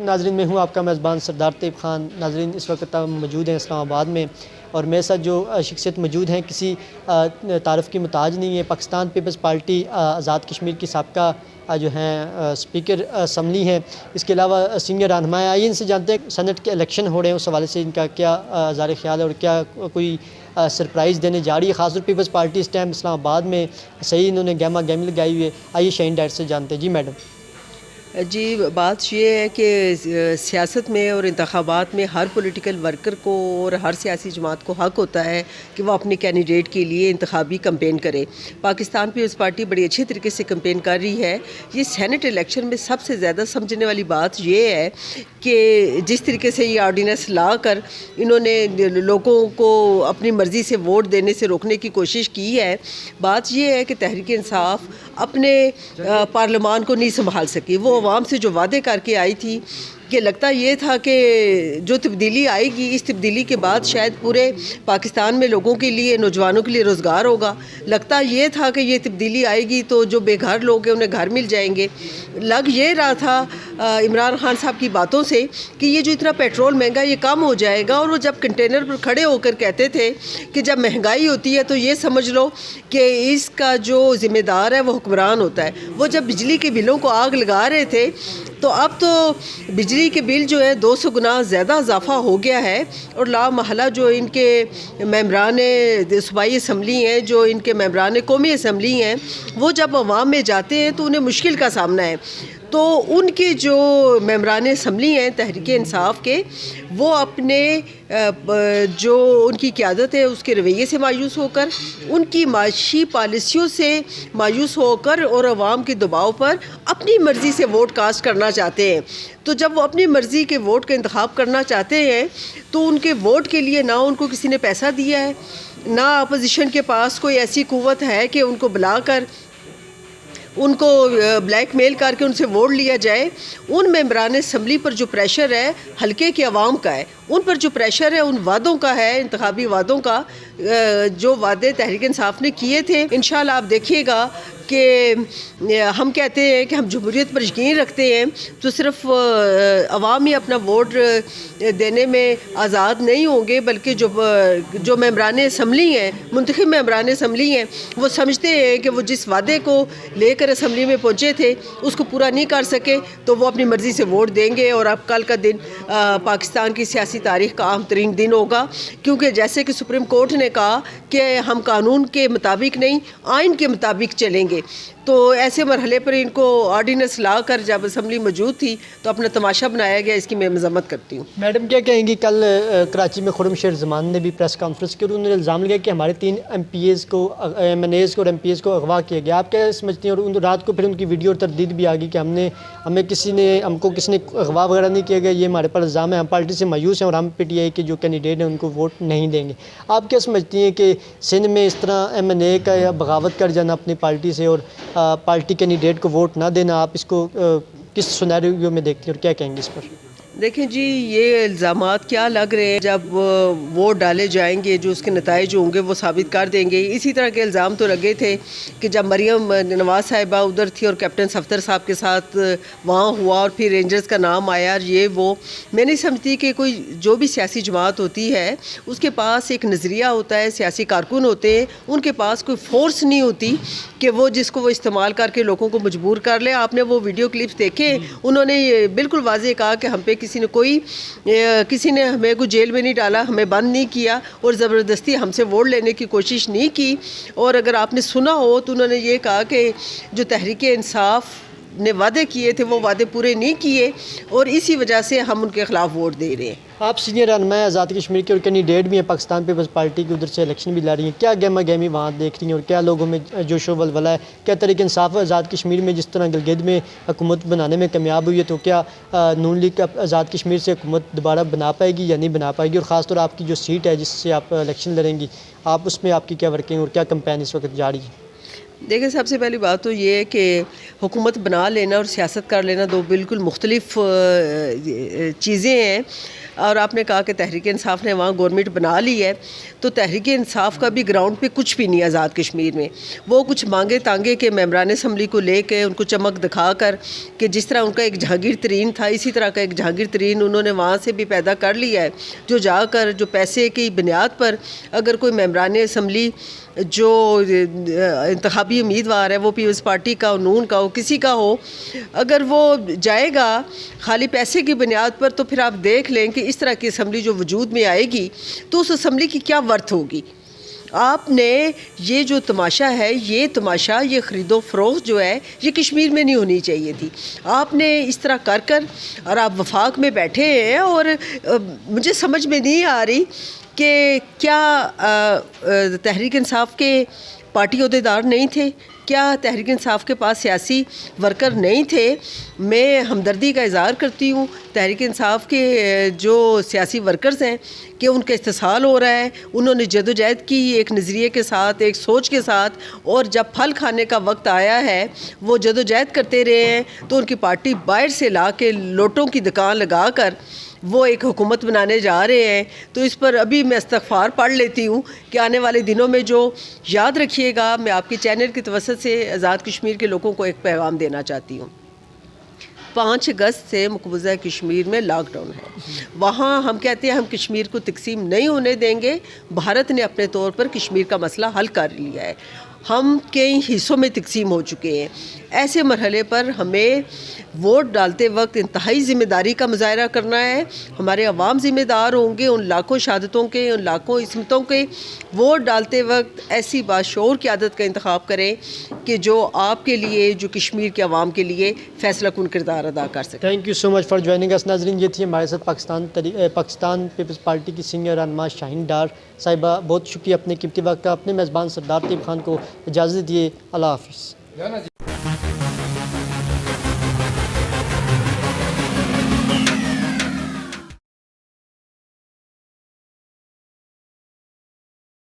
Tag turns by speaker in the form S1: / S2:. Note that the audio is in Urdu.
S1: ناظرین میں ہوں آپ کا میزبان سردار طیب خان۔ ناظرین اس وقت ہم موجود ہیں اسلام آباد میں، اور میرے ساتھ جو شخصیت موجود ہیں کسی تعارف کی محتاج نہیں ہے، پاکستان پیپلز پارٹی آزاد کشمیر کی سابقہ جو ہیں اسپیکر اسمبلی ہیں، اس کے علاوہ سینئر رہنما ہیں۔ آئیے ان سے جانتے ہیں سینٹ کے الیکشن ہو رہے ہیں، اس حوالے سے ان کا کیا ظاہر خیال ہے اور کیا کوئی سرپرائز دینے جا رہی ہے۔ خاص طور پیپلز پارٹی اس ٹائم اسلام آباد میں صحیح انہوں نے گہما گہمی لگائی ہوئی ہے۔ آئیے شاہین ڈائر سے جانتے ہیں۔ جی میڈم۔
S2: جی، بات یہ ہے کہ سیاست میں اور انتخابات میں ہر پولیٹیکل ورکر کو اور ہر سیاسی جماعت کو حق ہوتا ہے کہ وہ اپنے کینڈیڈیٹ کے لیے انتخابی کمپین کرے۔ پاکستان پیپلز پارٹی بڑی اچھی طریقے سے کمپین کر رہی ہے۔ یہ سینٹ الیکشن میں سب سے زیادہ سمجھنے والی بات یہ ہے کہ جس طریقے سے یہ آرڈیننس لا کر انہوں نے لوگوں کو اپنی مرضی سے ووٹ دینے سے روکنے کی کوشش کی ہے، بات یہ ہے کہ تحریک انصاف اپنے پارلیمان کو نہیں سنبھال سکی۔ وہ عوام سے جو وعدے کر کے آئی تھی کہ لگتا یہ تھا کہ جو تبدیلی آئے گی، اس تبدیلی کے بعد شاید پورے پاکستان میں لوگوں کے لیے، نوجوانوں کے لیے روزگار ہوگا۔ لگتا یہ تھا کہ یہ تبدیلی آئے گی تو جو بے گھر لوگ ہیں انہیں گھر مل جائیں گے۔ لگ یہ رہا تھا عمران خان صاحب کی باتوں سے کہ یہ جو اتنا پیٹرول مہنگا یہ کم ہو جائے گا، اور وہ جب کنٹینر پر کھڑے ہو کر کہتے تھے کہ جب مہنگائی ہوتی ہے تو یہ سمجھ لو کہ اس کا جو ذمہ دار ہے وہ حکمران ہوتا ہے۔ وہ جب بجلی کے بلوں کو آگ لگا رہے تھے تو اب تو بجلی کے بل جو ہے 200 گنا زیادہ اضافہ ہو گیا ہے، اور لا محلہ جو ان کے ممبران صوبائی اسمبلی ہیں، جو ان کے ممبران قومی اسمبلی ہیں، وہ جب عوام میں جاتے ہیں تو انہیں مشکل کا سامنا ہے۔ تو ان کے جو ممبران اسمبلی ہیں تحریک انصاف کے، وہ اپنے جو ان کی قیادت ہے اس کے رویے سے مایوس ہو کر، ان کی معاشی پالیسیوں سے مایوس ہو کر اور عوام کے دباؤ پر اپنی مرضی سے ووٹ کاسٹ کرنا چاہتے ہیں۔ تو جب وہ اپنی مرضی کے ووٹ کا انتخاب کرنا چاہتے ہیں تو ان کے ووٹ کے لیے نہ ان کو کسی نے پیسہ دیا ہے، نہ اپوزیشن کے پاس کوئی ایسی قوت ہے کہ ان کو بلا کر ان کو بلیک میل کر کے ان سے ووٹ لیا جائے۔ ان ممبران اسمبلی پر جو پریشر ہے حلقے کے عوام کا ہے، ان پر جو پریشر ہے ان وعدوں کا ہے، انتخابی وعدوں کا، جو وعدے تحریک انصاف نے کیے تھے۔ انشاءاللہ آپ دیکھیے گا کہ ہم کہتے ہیں کہ ہم جمہوریت پر یقین رکھتے ہیں، تو صرف عوام ہی اپنا ووٹ دینے میں آزاد نہیں ہوں گے، بلکہ جو ممبران اسمبلی ہیں، منتخب ممبران اسمبلی ہیں، وہ سمجھتے ہیں کہ وہ جس وعدے کو لے کر اسمبلی میں پہنچے تھے اس کو پورا نہیں کر سکے تو وہ اپنی مرضی سے ووٹ دیں گے۔ اور اب کل کا دن پاکستان کی سیاسی تاریخ کا اہم ترین دن ہوگا، کیونکہ جیسے کہ سپریم کورٹ نے کہا کہ ہم قانون کے مطابق نہیں آئین کے مطابق چلیں گے، تو ایسے مرحلے پر ان کو آرڈیننس لا کر جب اسمبلی موجود تھی تو اپنا تماشا بنایا گیا، اس کی میں مذمت کرتی ہوں۔
S1: میڈم کیا کہیں گی، کل کراچی میں خرم شیر زمان نے بھی پریس کانفرنس کی اور انہوں نے الزام لگایا کہ ہمارے 3 MPAs کو MNAs کو اور MPAs کو اغوا کیا گیا۔ آپ کیا سمجھتی ہیں؟ اور رات کو پھر ان کی ویڈیو اور تردید بھی آ گئی کہ ہم کو کسی نے اغوا وغیرہ نہیں کیا گیا، یہ ہمارے پر الزام ہے، ہم پارٹی سے مایوس ہیں اور ہم PTI کے جو کینڈیڈیٹ ہیں ان کو ووٹ نہیں دیں گے۔ آپ کیا سمجھتی ہیں کہ سندھ میں اس طرح MNA کا یا بغاوت کر جانا اپنی پارٹی سے اور پارٹی کینڈیڈیٹ کو ووٹ نہ دینا، آپ اس کو کس سینیریو میں دیکھتی ہیں اور کیا کہیں گے اس پر؟
S2: دیکھیں جی، یہ الزامات کیا لگ رہے ہیں، جب ووٹ ڈالے جائیں گے جو اس کے نتائج ہوں گے وہ ثابت کر دیں گے۔ اسی طرح کے الزام تو لگے تھے کہ جب مریم نواز صاحبہ ادھر تھی اور کیپٹن صفدر صاحب کے ساتھ وہاں ہوا اور پھر رینجرز کا نام آیا، یہ وہ میں نہیں سمجھتی کہ کوئی جو بھی سیاسی جماعت ہوتی ہے اس کے پاس ایک نظریہ ہوتا ہے، سیاسی کارکن ہوتے ہیں، ان کے پاس کوئی فورس نہیں ہوتی کہ وہ جس کو وہ استعمال کر کے لوگوں کو مجبور کر لے۔ آپ نے وہ ویڈیو کلپس دیکھے، انہوں نے یہ بالکل واضح کہا کہ ہم پہ کسی نے ہمیں کوئی جیل میں نہیں ڈالا، ہمیں بند نہیں کیا اور زبردستی ہم سے ووٹ لینے کی کوشش نہیں کی۔ اور اگر آپ نے سنا ہو تو انہوں نے یہ کہا کہ جو تحریک انصاف نے وعدے کیے تھے وہ وعدے پورے نہیں کیے، اور اسی وجہ سے ہم ان کے خلاف ووٹ دے رہے ہیں۔
S1: آپ سینئر رہنما آزاد کشمیر کے اور کینڈیڈیٹ بھی ہیں، پاکستان پیپلز پارٹی کی ادھر سے الیکشن بھی لڑ رہی ہیں، کیا گہما گہمی وہاں دیکھ رہی ہیں اور کیا لوگوں میں جوش و ولولہ ہے؟ کیا تحریک انصاف آزاد کشمیر میں جس طرح گلگت میں حکومت بنانے میں کامیاب ہوئی ہے تو کیا نون لیگ آزاد کشمیر سے حکومت دوبارہ بنا پائے گی یا نہیں بنا پائے گی؟ اور خاص طور آپ کی جو سیٹ ہے جس سے آپ الیکشن لڑیں گی، آپ اس میں آپ کی کیا ورکنگ اور کیا کمپین اس وقت جاری ہے؟
S2: دیکھیں، سب سے پہلی بات تو یہ ہے کہ حکومت بنا لینا اور سیاست کر لینا دو بالکل مختلف چیزیں ہیں۔ اور آپ نے کہا کہ تحریک انصاف نے وہاں گورنمنٹ بنا لی ہے، تو تحریک انصاف کا بھی گراؤنڈ پہ کچھ بھی نہیں آزاد کشمیر میں. وہ کچھ مانگے تانگے کے ممبران اسمبلی کو لے کے ان کو چمک دکھا کر کہ جس طرح ان کا ایک جہانگیر ترین تھا، اسی طرح کا ایک جہانگیر ترین انہوں نے وہاں سے بھی پیدا کر لیا ہے، جو جا کر جو پیسے کی بنیاد پر اگر کوئی ممبران اسمبلی جو انتخابی امیدوار ہے، وہ پیپلز پارٹی کا ہو، نون کا ہو، کسی کا ہو، اگر وہ جائے گا خالی پیسے کی بنیاد پر، تو پھر آپ دیکھ لیں کہ اس طرح کی اسمبلی جو وجود میں آئے گی تو اس اسمبلی کی کیا ورتھ ہوگی. آپ نے یہ جو تماشا ہے، یہ تماشا، یہ خرید و فروخت جو ہے، یہ کشمیر میں نہیں ہونی چاہیے تھی. آپ نے اس طرح کر اور آپ وفاق میں بیٹھے ہیں، اور مجھے سمجھ میں نہیں آ رہی کہ کیا تحریک انصاف کے پارٹی عہدیدار نہیں تھے، کیا تحریک انصاف کے پاس سیاسی ورکر نہیں تھے. میں ہمدردی کا اظہار کرتی ہوں تحریک انصاف کے جو سیاسی ورکرز ہیں کہ ان کا استحصال ہو رہا ہے. انہوں نے جدوجہد کی ایک نظریے کے ساتھ، ایک سوچ کے ساتھ، اور جب پھل کھانے کا وقت آیا ہے وہ جدوجہد کرتے رہے ہیں، تو ان کی پارٹی باہر سے لا کے لوٹوں کی دکان لگا کر وہ ایک حکومت بنانے جا رہے ہیں. تو اس پر ابھی میں استغفار پڑھ لیتی ہوں کہ آنے والے دنوں میں جو یاد رکھیے گا. میں آپ کے چینل کی توسط سے آزاد کشمیر کے لوگوں کو ایک پیغام دینا چاہتی ہوں. 5 اگست سے مقبوضہ کشمیر میں لاک ڈاؤن ہے. وہاں ہم کہتے ہیں ہم کشمیر کو تقسیم نہیں ہونے دیں گے. بھارت نے اپنے طور پر کشمیر کا مسئلہ حل کر لیا ہے. ہم کئی حصوں میں تقسیم ہو چکے ہیں. ایسے مرحلے پر ہمیں ووٹ ڈالتے وقت انتہائی ذمہ داری کا مظاہرہ کرنا ہے. ہمارے عوام ذمہ دار ہوں گے ان لاکھوں شہادتوں کے، ان لاکھوں عصمتوں کے. ووٹ ڈالتے وقت ایسی باشعور قیادت کا انتخاب کریں کہ جو آپ کے لیے، جو کشمیر کے عوام کے لیے فیصلہ کن کردار ادا کر سکے.
S1: Thank you so much for joining us. ناظرین، یہ تھی ہمارے ساتھ پاکستان پیپلز پارٹی کی سینئر رہنما شاہین ڈار صاحبہ. بہت شکریہ اپنے قیمتی وقت کا. اپنے میزبان سردار طیب خان کو اجازت دیے. اللہ حافظ.